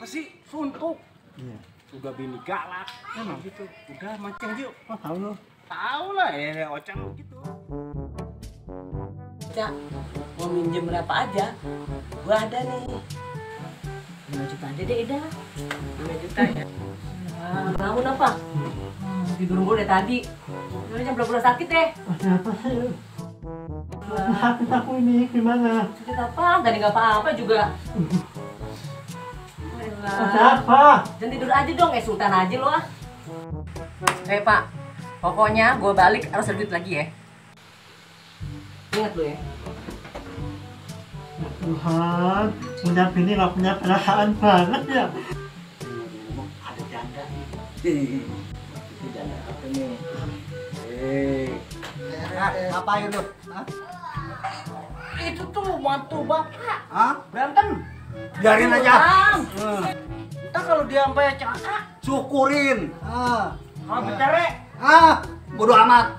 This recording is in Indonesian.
Apa sih? Suntuk. Iya. Udah bini galak. Emang Gitu. Udah mancing yuk. oh, tahu lo. Tahu lah ya Ocang gitu. Cak, mau minjem berapa aja? Gua ada nih. 5 juta aja deh, Ida. 5 juta ya. Bangun apa? Tidur mulu dari tadi. Lu jam berapa sakit deh? Ada apa sih? Sakit aku ini gimana? Sakit apa? Tadi nggak apa-apa juga. Ada apa? Jangan tidur aja dong, sultan aja lo ah. Pak, pokoknya gue balik harus ada duit lagi ya. Ingat lo ya. Ya Tuhan, punya bini nggak punya perasaan banget ya. Ada janda. Itu janda apa nih? Ngapain lu? Hah? Itu tuh mantu bapak. Hah? Berantem. Biarin aja. Entah kalau dia sampai celaka. Syukurin. Kalau bercerai. Bodo amat.